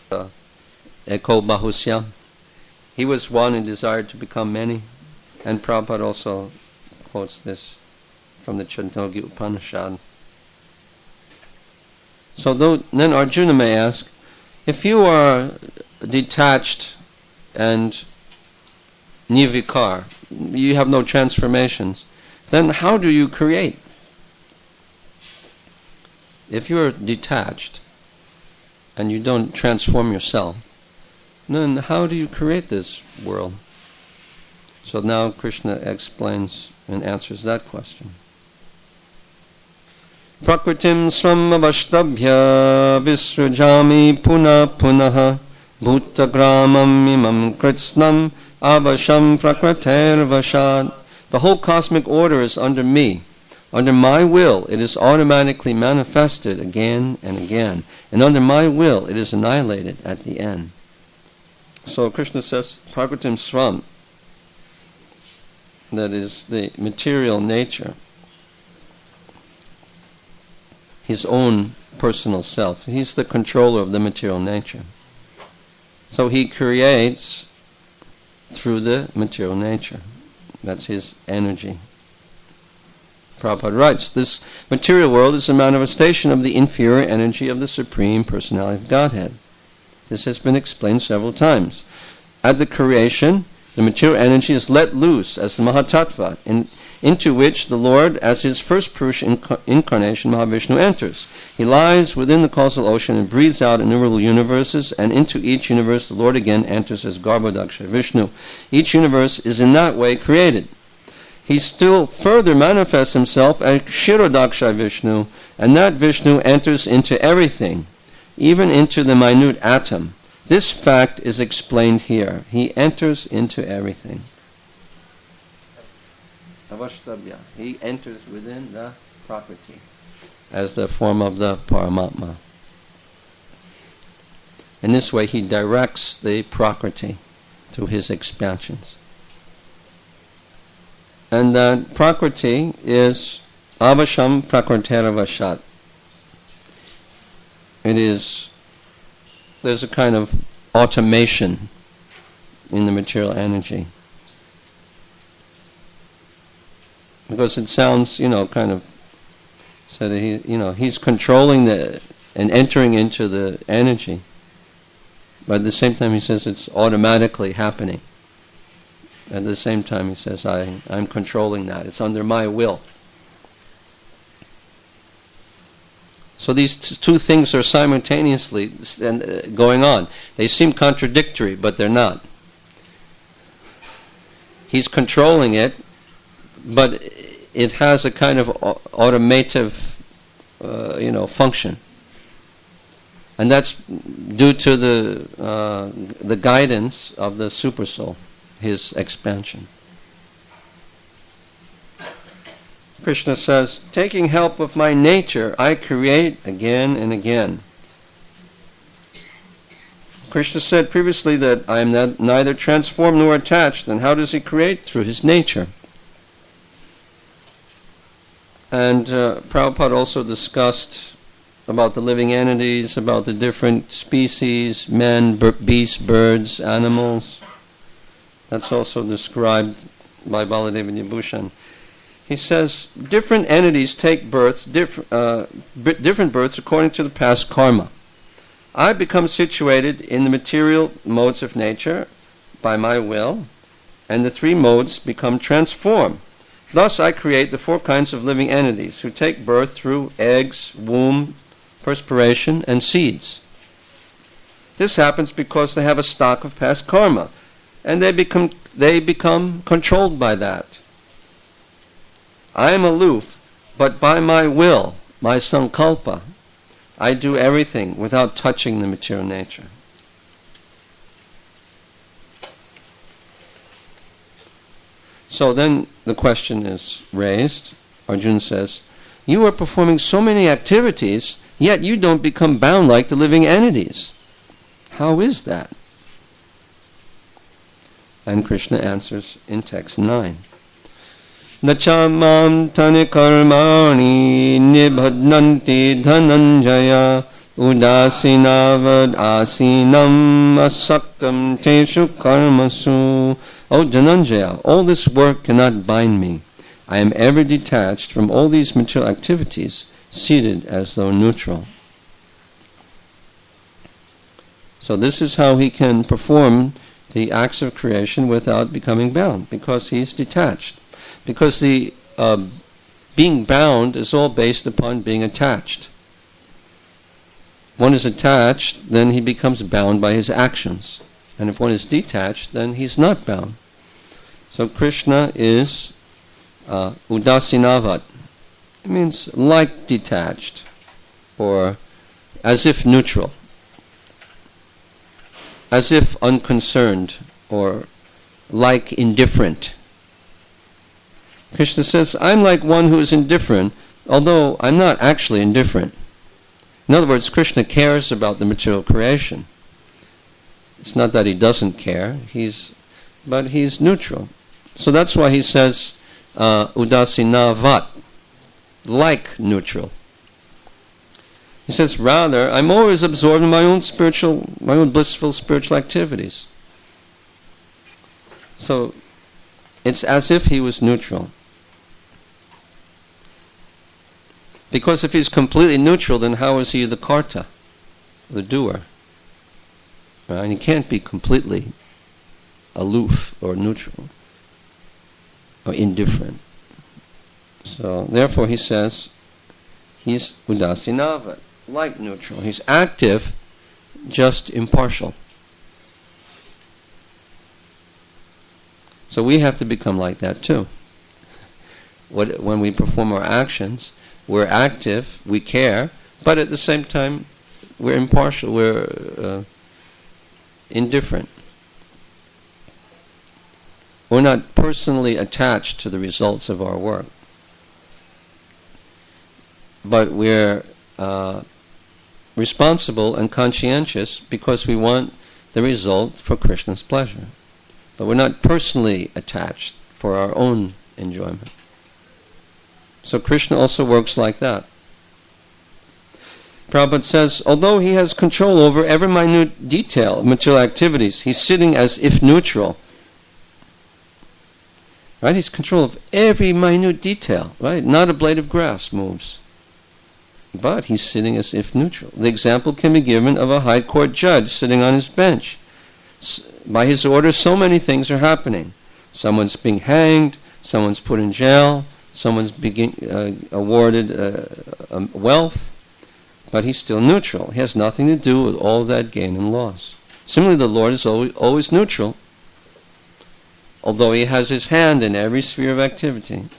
Eko Bahusyam. He was one and desired to become many. And Prabhupada also quotes this from the Chandogya Upanishad. So then Arjuna may ask, if you are detached and nirvikar, you have no transformations, then how do you create? If you're detached and you don't transform yourself, then how do you create this world? So now Krishna explains and answers that question. Prakritim svam avashtabhya visrujami punaha bhutagramam imam kritsnam avasham prakrater vashad. The whole cosmic order is under me. Under my will, it is automatically manifested again and again. And under my will, it is annihilated at the end. So Krishna says, Prakritim svam, that is the material nature, his own personal self. He's the controller of the material nature. So he creates through the material nature. That's his energy. Prabhupada writes, this material world is a manifestation of the inferior energy of the Supreme Personality of Godhead. This has been explained several times. At the creation, the material energy is let loose as the Mahatattva, into which the Lord, as his first Purusha incarnation, Mahavishnu, enters. He lies within the causal ocean and breathes out innumerable universes, and into each universe the Lord again enters as Garbhodaksha Vishnu. Each universe is in that way created. He still further manifests himself as Kshirodaksha Vishnu, and that Vishnu enters into everything, even into the minute atom. This fact is explained here. He enters into everything. Avashtabhya. He enters within the Prakriti as the form of the Paramatma. In this way he directs the Prakriti through his expansions. And that Prakriti is Avasham Prakritera Vashat. There's a kind of automation in the material energy. Because it sounds, kind of, so that he's controlling and entering into the energy. But at the same time he says it's automatically happening. At the same time he says, I'm controlling that. It's under my will. So these two things are simultaneously going on. They seem contradictory, but they're not. He's controlling it, but it has a kind of automative, function, and that's due to the guidance of the Supersoul, his expansion. Krishna says, taking help of my nature, I create again and again. Krishna said previously that I am neither transformed nor attached. Then how does he create? Through his nature. And Prabhupada also discussed about the living entities, about the different species, men, beasts, birds, animals. That's also described by Baladeva Nibhushan. He says, different entities take births, different births according to the past karma. I become situated in the material modes of nature by my will, and the three modes become transformed. Thus I create the four kinds of living entities who take birth through eggs, womb, perspiration, and seeds. This happens because they have a stock of past karma, and they become controlled by that. I am aloof, but by my will, my sankalpa, I do everything without touching the material nature. So then the question is raised. Arjuna says, you are performing so many activities, yet you don't become bound like the living entities. How is that? And Krishna answers in text 9. Nachamam tani karmani nibhadnanti dhananjaya Udasinavad asinam asaktam teshu karmasu. O Dhananjaya, all this work cannot bind me. I am ever detached from all these material activities, seated as though neutral. So this is how he can perform the acts of creation without becoming bound, because he's detached. Because the being bound is all based upon being attached. One is attached, then he becomes bound by his actions. And if one is detached, then he's not bound. So Krishna is udasinavad. It means like detached, or as if neutral, as if unconcerned, or like indifferent. Krishna says, I'm like one who is indifferent, although I'm not actually indifferent. In other words, Krishna cares about the material creation. It's not that he doesn't care, but he's neutral. So that's why he says, udasinavat, like neutral. He says, rather, I'm always absorbed in my own blissful spiritual activities. So, it's as if he was neutral. Because if he's completely neutral, then how is he the karta, the doer? Right? And he can't be completely aloof or neutral or indifferent. So, therefore he says, he's udasinava, like neutral. He's active, just impartial. So we have to become like that too. When we perform our actions, we're active, we care, but at the same time, we're impartial, we're indifferent. We're not personally attached to the results of our work, but we're responsible and conscientious because we want the result for Krishna's pleasure. But we're not personally attached for our own enjoyment. So Krishna also works like that. Prabhupada says, although he has control over every minute detail of material activities, he's sitting as if neutral. Right? He's control of every minute detail. Right? Not a blade of grass moves. But he's sitting as if neutral. The example can be given of a high court judge sitting on his bench. By his order, so many things are happening. Someone's being hanged, someone's put in jail, someone's awarded wealth, but he's still neutral. He has nothing to do with all of that gain and loss. Similarly, the Lord is always neutral, although he has his hand in every sphere of activity.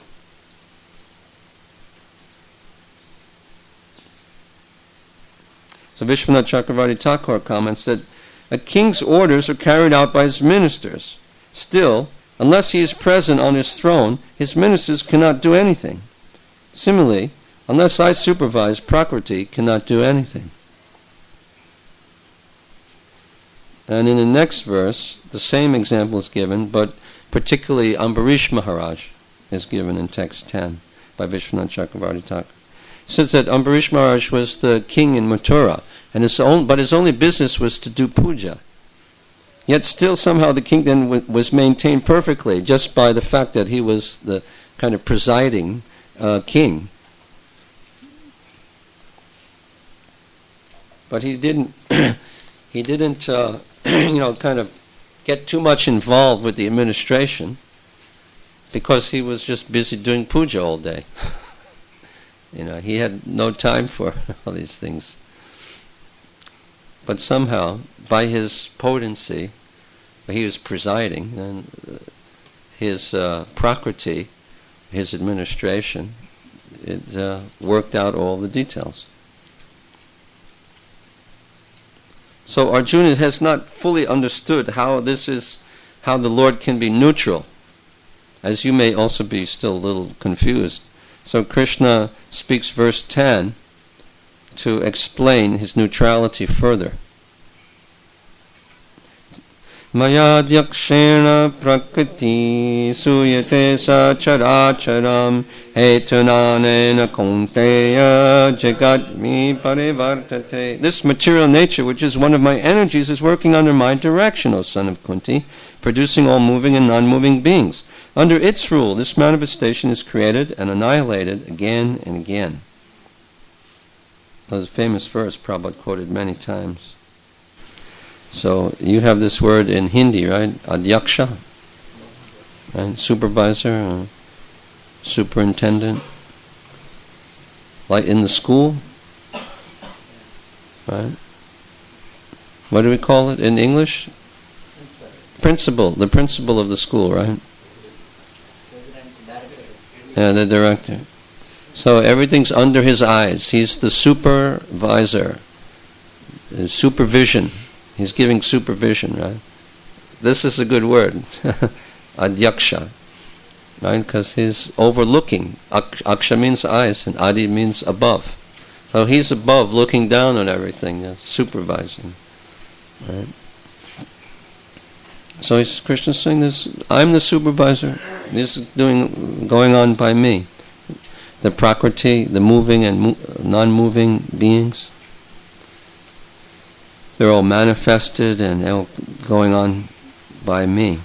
So Vishwanath Chakravarti Thakur comments that a king's orders are carried out by his ministers. Still, unless he is present on his throne, his ministers cannot do anything. Similarly, unless I supervise, Prakriti cannot do anything. And in the next verse, the same example is given, but particularly Ambarish Maharaj is given in text 10 by Vishwanath Chakravarti Thakur. It says that Ambarish Maharaj was the king in Mathura, but his only business was to do puja. Yet still somehow the kingdom was maintained perfectly just by the fact that he was the kind of presiding king. But he didn't kind of get too much involved with the administration because he was just busy doing puja all day. He had no time for all these things. But somehow, by his potency, he was presiding, and his prakriti, his administration, it worked out all the details. So Arjuna has not fully understood how the Lord can be neutral, as you may also be still a little confused. So Krishna speaks verse 10 to explain his neutrality further. Mayadhyakshena prakriti suyate sacharacharam hetunanena konteya jagadmi parivartate. This material nature, which is one of my energies, is working under my direction, O son of Kunti, producing all moving and non-moving beings. Under its rule, this manifestation is created and annihilated again and again. That's a famous verse Prabhupada quoted many times. So you have this word in Hindi, right? Adhyaksha, right? Supervisor, superintendent, like in the school, right? What do we call it in English? Principal, the principal of the school, right? Yeah, the director. So everything's under his eyes. He's the supervisor, supervision. He's giving supervision, right? This is a good word, adhyaksha, right? Because he's overlooking. Aksha means eyes, and adi means above. So he's above, looking down on everything, supervising, right? So Krishna's saying this: I'm the supervisor. This is going on by me. The prakriti, the moving and non-moving beings. They're all manifested and all going on by me.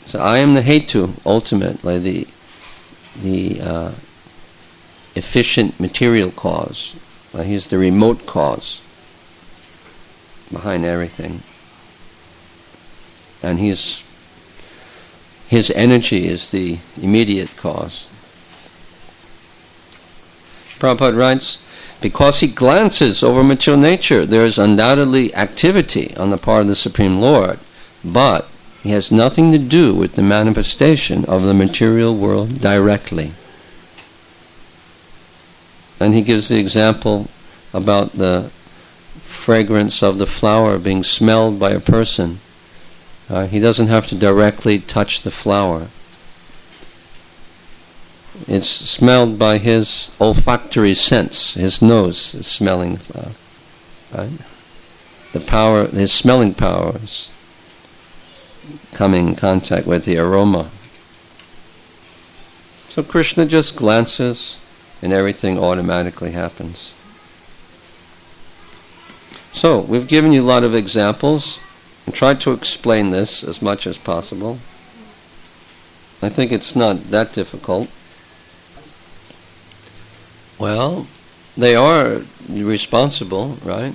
So I am the hetu, ultimately, the efficient material cause. He's the remote cause behind everything. And his energy is the immediate cause. Prabhupada writes, because he glances over material nature, there is undoubtedly activity on the part of the Supreme Lord, but he has nothing to do with the manifestation of the material world directly. And he gives the example about the fragrance of the flower being smelled by a person. He doesn't have to directly touch the flower. It's smelled by his olfactory sense. His nose is smelling the flower, right? The power, his smelling powers, coming in contact with the aroma. So Krishna just glances, and everything automatically happens. So we've given you a lot of examples, and tried to explain this as much as possible. I think it's not that difficult. Well, they are responsible, right?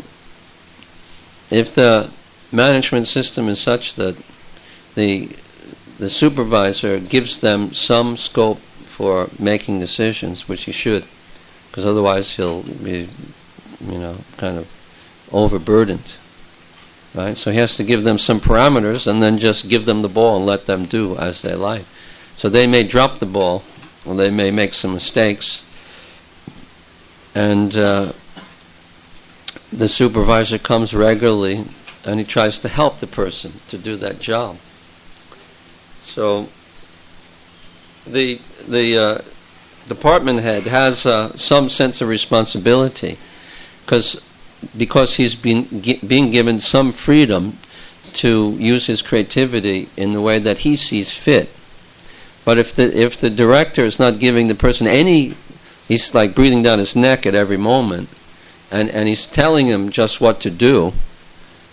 If the management system is such that the supervisor gives them some scope for making decisions, which he should, because otherwise he'll be, kind of overburdened, right? So he has to give them some parameters and then just give them the ball and let them do as they like. So they may drop the ball, or they may make some mistakes, and the supervisor comes regularly and he tries to help the person to do that job. So the department head has some sense of responsibility because he's being given some freedom to use his creativity in the way that he sees fit. But if the director is not giving the person any, he's like breathing down his neck at every moment, and he's telling him just what to do,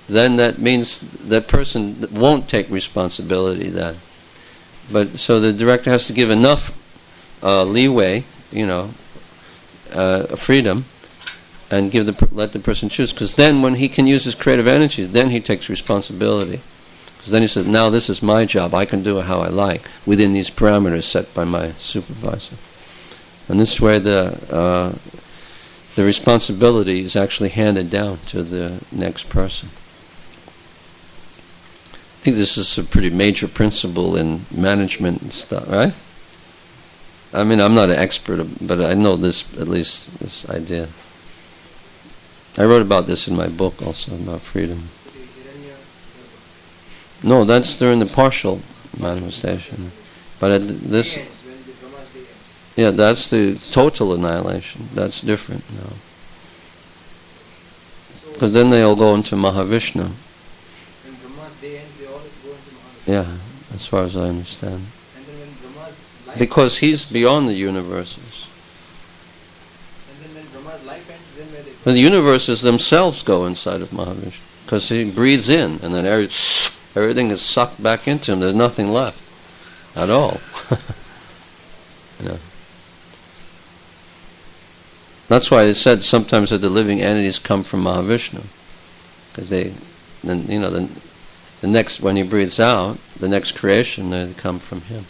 then that means that person won't take responsibility then. But so the director has to give enough leeway, freedom, and let the person choose. Because then when he can use his creative energies, then he takes responsibility. Because then he says, now this is my job, I can do it how I like, within these parameters set by my supervisor. And this way the responsibility is actually handed down to the next person. I think this is a pretty major principle in management and stuff, right? I mean, I'm not an expert, but I know this, at least this idea. I wrote about this in my book also, about freedom. No, that's during the partial manifestation. But this... Yeah, that's the total annihilation. That's different now. Because then they'll go into Mahavishnu. When Brahma Yeah, as far as I understand. And then when Brahma's life Because he's beyond the universes. and then when Brahma's life ends, then where they go? But the universes themselves go inside of Mahavishnu. Because he breathes in, and then everything is sucked back into him. There's nothing left at all. You know. That's why it said sometimes that the living entities come from Mahavishnu, because the next, when he breathes out, the next creation, they come from him.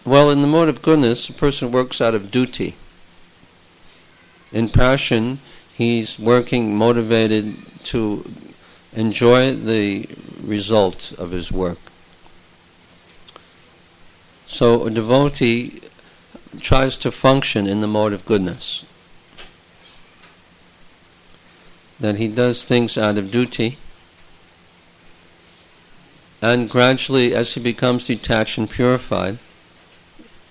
Well, in the mode of goodness, a person works out of duty. In passion, he's working motivated to enjoy the result of his work. So a devotee tries to function in the mode of goodness. That he does things out of duty, and gradually, as he becomes detached and purified,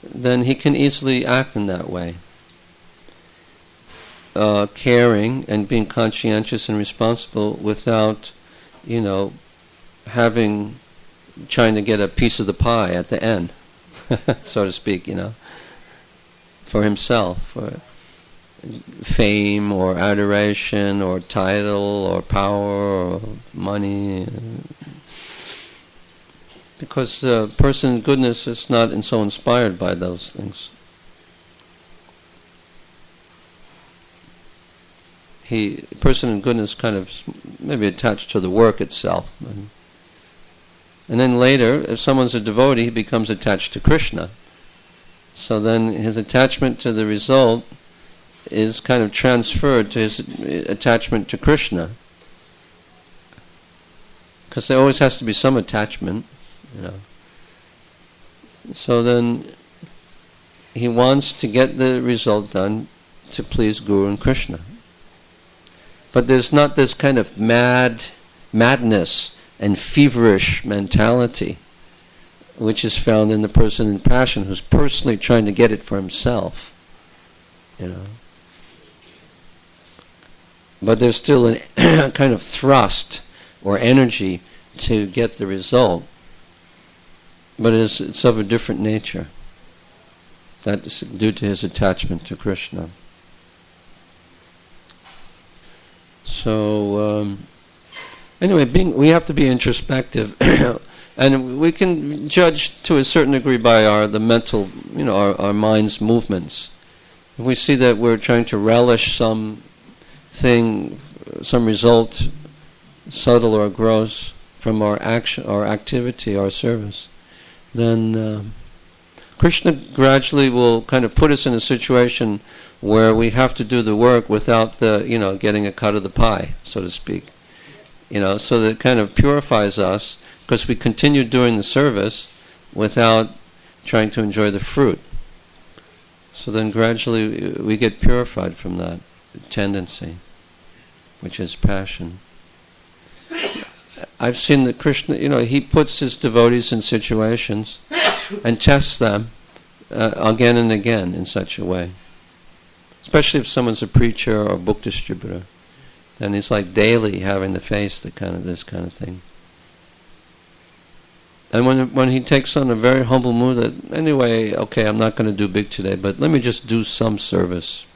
then he can easily act in that way. Caring and being conscientious and responsible without, trying to get a piece of the pie at the end, so to speak, for himself, for fame or adoration or title or power or money. Because the person in goodness is not so inspired by those things. Person in goodness kind of maybe attached to the work itself. And then later, if someone's a devotee, he becomes attached to Krishna. So then his attachment to the result is kind of transferred to his attachment to Krishna. Because there always has to be some attachment, So then he wants to get the result done to please Guru and Krishna. But there's not this kind of madness and feverish mentality which is found in the person in passion who's personally trying to get it for himself. But there's still a kind of thrust or energy to get the result. But it's of a different nature. That's due to his attachment to Krishna. So, anyway, we have to be introspective, and we can judge to a certain degree by the mental, our mind's movements. If we see that we're trying to relish some result, subtle or gross, from our action, our activity, our service, then Krishna gradually will kind of put us in a situation where we have to do the work without getting a cut of the pie, so to speak. So that it kind of purifies us because we continue doing the service without trying to enjoy the fruit. So then gradually we get purified from that tendency, which is passion. I've seen that Krishna, he puts his devotees in situations and tests them again and again in such a way. Especially if someone's a preacher or a book distributor, then it's like daily having to face this kind of thing. And when he takes on a very humble mood that, anyway, okay, I'm not going to do big today, but let me just do some service.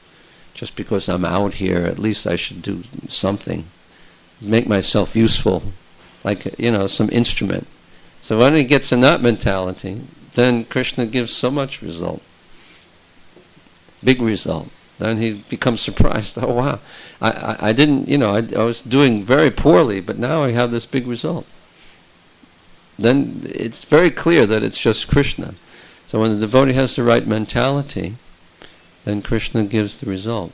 Just because I'm out here, at least I should do something. Make myself useful, like, some instrument. So when he gets in that mentality, then Krishna gives so much result. Big result. Then he becomes surprised. Oh wow, I didn't, I was doing very poorly, but now I have this big result. Then it's very clear that it's just Krishna. So when the devotee has the right mentality, then Krishna gives the result.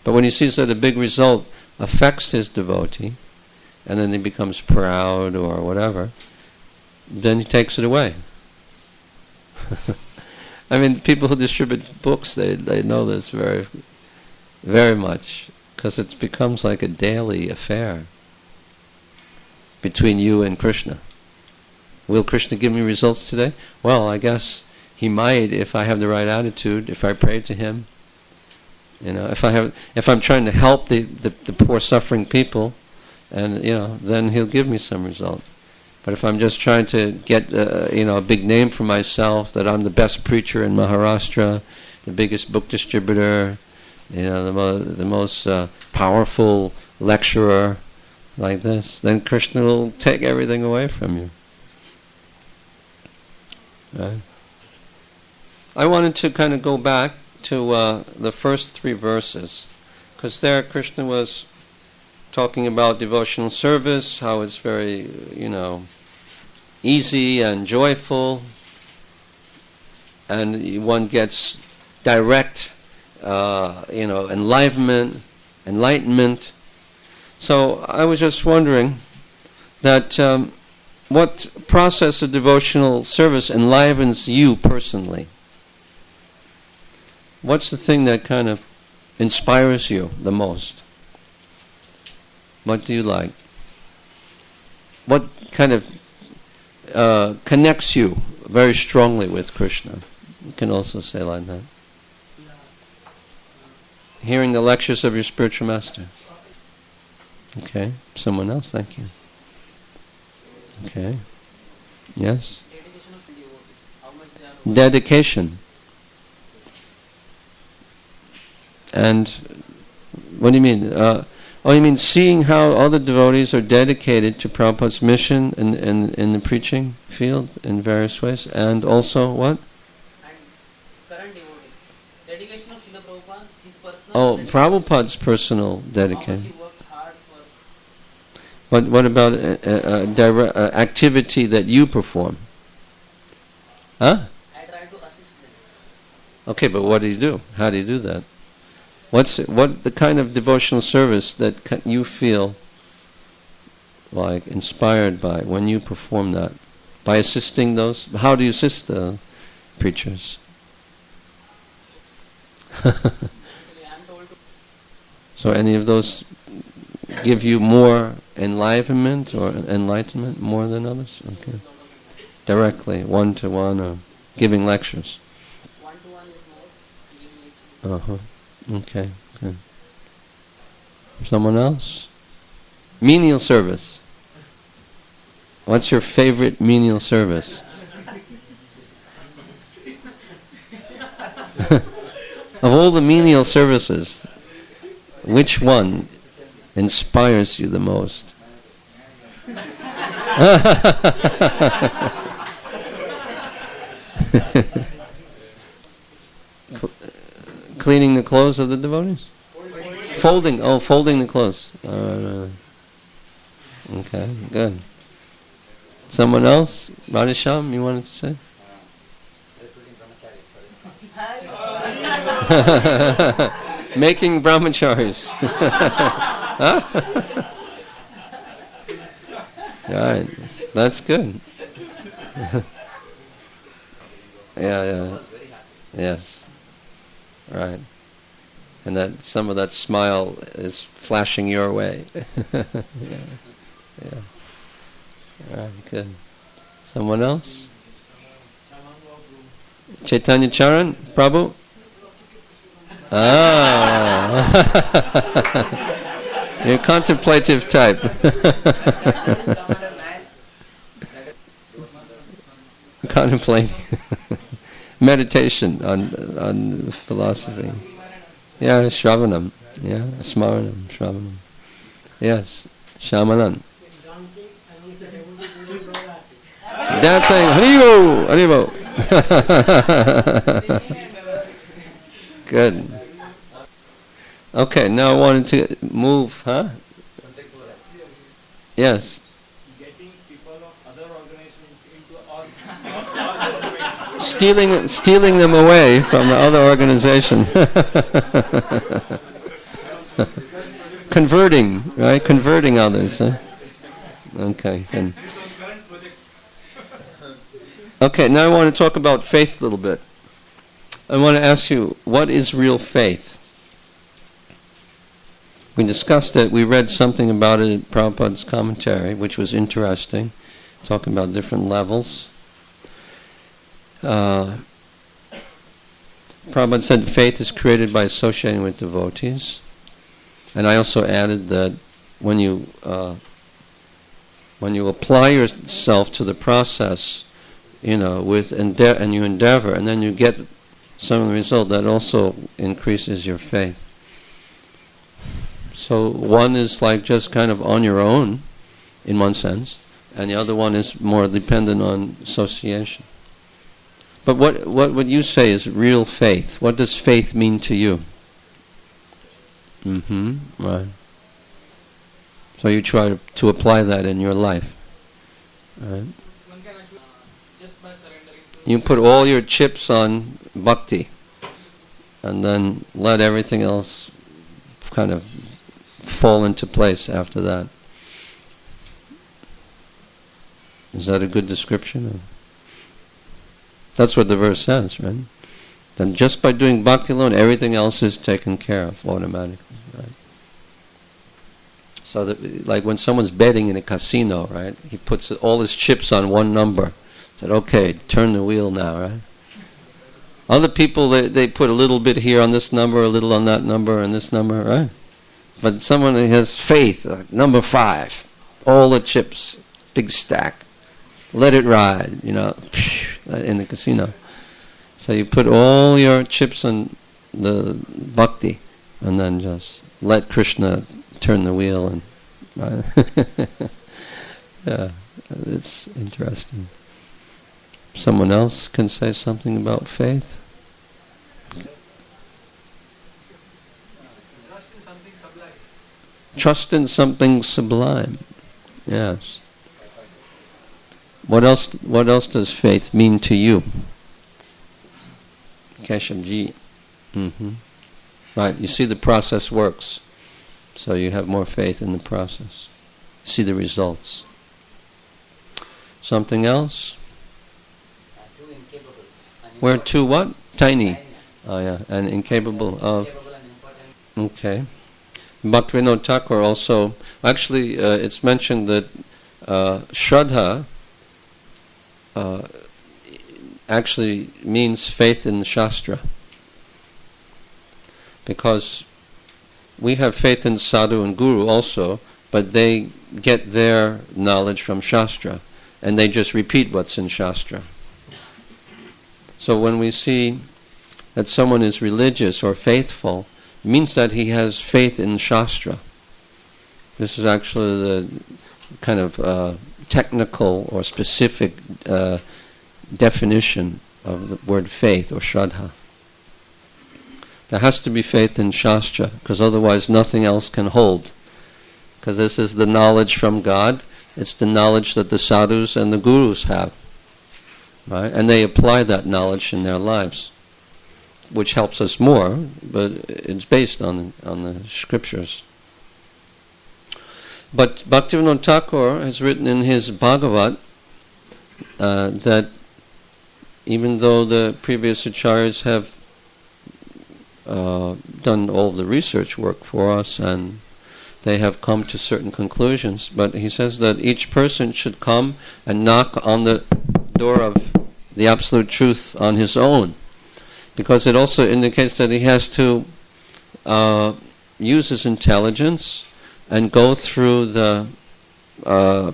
But when he sees that a big result affects his devotee, and then he becomes proud or whatever, then he takes it away. I mean, people who distribute books, they know this very, very much, because it becomes like a daily affair between you and Krishna. Will Krishna give me results today? Well, I guess he might if I have the right attitude, if I pray to him. If I'm trying to help the poor suffering people, and then he'll give me some result. But if I'm just trying to get a big name for myself, that I'm the best preacher in Maharashtra, the biggest book distributor, the most powerful lecturer, like this, then Krishna will take everything away from you. Right? I wanted to kind of go back to the first 3 verses, because there Krishna was talking about devotional service, how it's very, easy and joyful, and one gets direct, enlightenment. So I was just wondering that what process of devotional service enlivens you personally? What's the thing that kind of inspires you the most? What do you like? What kind of connects you very strongly with Krishna? You can also say like that. Hearing the lectures of your spiritual master. Okay. Someone else? Thank you. Okay. Yes? Dedication. And what do you mean? You mean seeing how all the devotees are dedicated to Prabhupada's mission in the preaching field in various ways, and also what? And current devotees. Dedication of Srila Prabhupada, his personal. Oh, Prabhupada's personal dedication. How much he worked hard for. What about activity that you perform? Huh? I try to assist them. Okay, but what do you do? How do you do that? What the kind of devotional service that you feel like inspired by when you perform that? By assisting those? How do you assist the preachers? So any of those give you more enlivenment more than others? Okay. Directly, one-to-one, or giving lectures? One-to-one is more. Giving lectures. Okay, good. Someone else? Menial service. What's your favorite menial service? Of all the menial services, which one inspires you the most? Cleaning the clothes of the devotees? Folding the clothes. Okay, good. Someone else? Radhesham, you wanted to say? Making brahmacharis. Huh? Right, that's good. Yeah. Yes. Right. And that some of that smile is flashing your way. Yeah. Right, good. Someone else? Chaitanya Charan, Prabhu? You're a contemplative type. Contemplating. Meditation on philosophy. Yeah, Shravanam. Yeah, Smaranam, Shravanam. Yes, Shamanan. Dancing, Haribo, Haribo. Good. Okay, now I wanted to move, huh? Yes. Getting people of other organizations into Stealing them away from the other organization. Converting, right? Converting others. Huh? Okay. Good. Okay, now I want to talk about faith a little bit. I want to ask you, what is real faith? We discussed it. We read something about it in Prabhupada's commentary, which was interesting, talking about different levels. Prabhupada said faith is created by associating with devotees. And I also added that when you apply yourself to the process, with and you endeavor, and then you get some result, that also increases your faith. So one is like just kind of on your own, in one sense, and the other one is more dependent on association. But what would you say is real faith? What does faith mean to you? Right. So you try to apply that in your life. Right. Just by surrendering to You put all your chips on bhakti, and then let everything else kind of fall into place after that. Is that a good description? That's what the verse says, right? Then just by doing bhakti alone, everything else is taken care of automatically, right? So that, like when someone's betting in a casino, right? He puts all his chips on one number. Said, okay, turn the wheel now, right? Other people, they put a little bit here on this number, a little on that number, and this number, right? But someone who has faith, number 5, all the chips, big stack. Let it ride, in the casino. So you put all your chips on the bhakti, and then just let Krishna turn the wheel. And yeah, it's interesting. Someone else can say something about faith? Trust in something sublime. Trust in something sublime. Yes. What else does faith mean to you? Keshavji. Right, you see the process works. So you have more faith in the process. See the results. Something else? too incapable. We're too what? Tiny. Oh yeah, and incapable of... Incapable and important. Okay. Bhaktivinoda Thakur also... Actually, it's mentioned that Shraddha actually means faith in the Shastra. Because we have faith in Sadhu and Guru also, but they get their knowledge from Shastra, and they just repeat what's in Shastra. So when we see that someone is religious or faithful, it means that he has faith in Shastra. This is actually the kind of technical or specific definition of the word faith or Shraddha. There has to be faith in Shastra, because otherwise nothing else can hold. Because this is the knowledge from God, it's the knowledge that the sadhus and the gurus have. Right? And they apply that knowledge in their lives, which helps us more, but it's based on the scriptures. But Bhaktivinoda Thakur has written in his Bhagavad that even though the previous acharyas have done all the research work for us and they have come to certain conclusions, but he says that each person should come and knock on the door of the absolute truth on his own, because it also indicates that he has to use his intelligence and go through the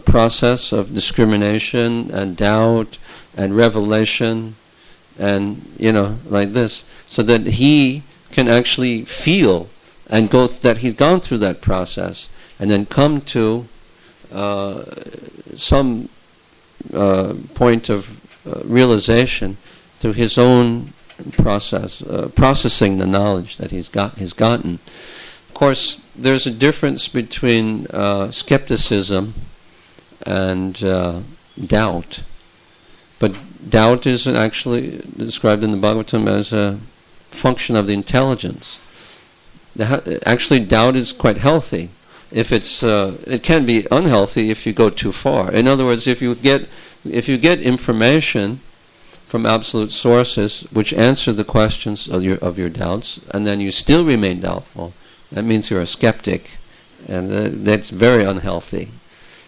process of discrimination and doubt and revelation and, like this, so that he can actually feel and go that he's gone through that process and then come to some point of realization through his own process, processing the knowledge that he's gotten. Of course, there's a difference between skepticism and doubt. But doubt is actually described in the Bhagavatam as a function of the intelligence. Actually, doubt is quite healthy. If it can be unhealthy if you go too far. In other words, if you get information from absolute sources which answer the questions of your doubts, and then you still remain doubtful, that means you're a skeptic, and that's very unhealthy.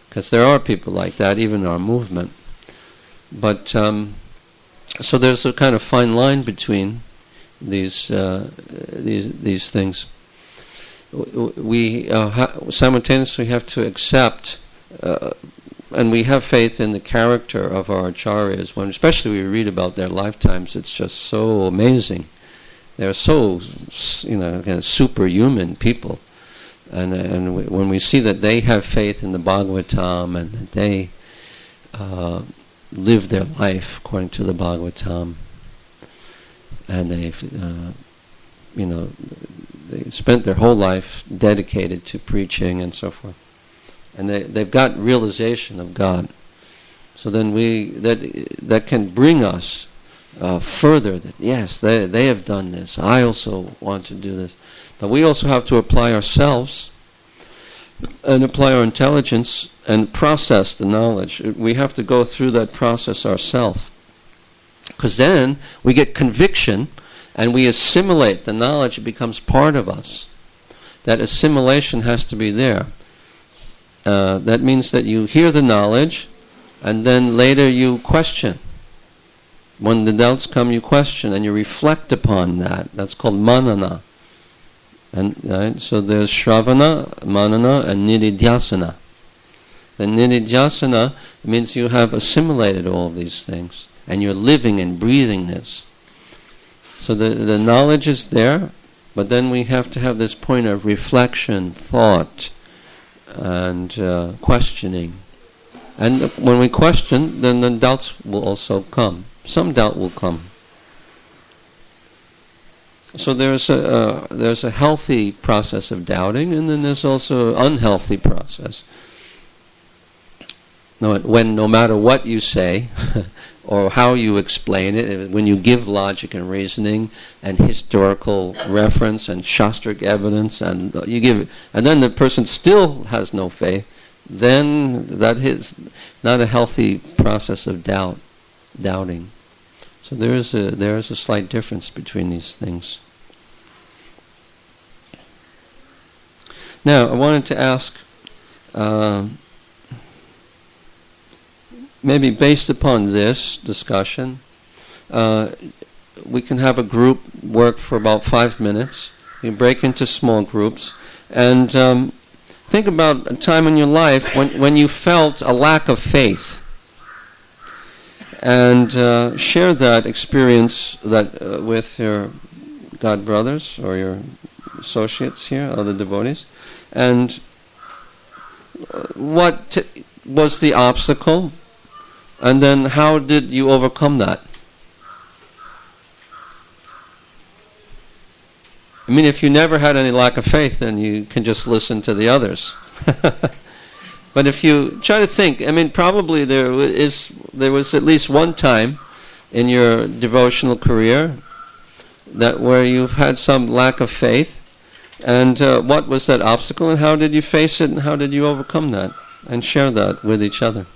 Because there are people like that, even in our movement. But so there's a kind of fine line between these things. We simultaneously have to accept, and we have faith in the character of our acharyas. When especially we read about their lifetimes, it's just so amazing. They're so, kind of superhuman people, and when we see that they have faith in the Bhagavatam and that they live their life according to the Bhagavatam, and they've, they spent their whole life dedicated to preaching and so forth, and they've got realization of God. So then that can bring us further. That yes, they have done this. I also want to do this, but we also have to apply ourselves and apply our intelligence and process the knowledge. We have to go through that process ourselves, because then we get conviction. And we assimilate the knowledge, it becomes part of us. That assimilation has to be there. That means that you hear the knowledge, and then later you question. When the doubts come, you question, and you reflect upon that. That's called manana. And so there's shravana, manana, and nididhyasana. The nididhyasana means you have assimilated all of these things, and you're living and breathing this. So the knowledge is there, but then we have to have this point of reflection, thought, and questioning. And when we question, then the doubts will also come. Some doubt will come. So there's a healthy process of doubting, and then there's also an unhealthy process. When no matter what you say, or how you explain it, when you give logic and reasoning and historical reference and shastric evidence, and you give it, and then the person still has no faith, then that is not a healthy process of doubting. So there is a slight difference between these things. Now, I wanted to ask, maybe based upon this discussion, we can have a group work for about 5 minutes. You break into small groups, and think about a time in your life when you felt a lack of faith, and share that experience with your God brothers or your associates here, other devotees, and what was the obstacle? And then how did you overcome that? I mean, if you never had any lack of faith, then you can just listen to the others. But if you try to think, I mean, probably there was at least one time in your devotional career where you've had some lack of faith, and what was that obstacle, and how did you face it, and how did you overcome that? And share that with each other.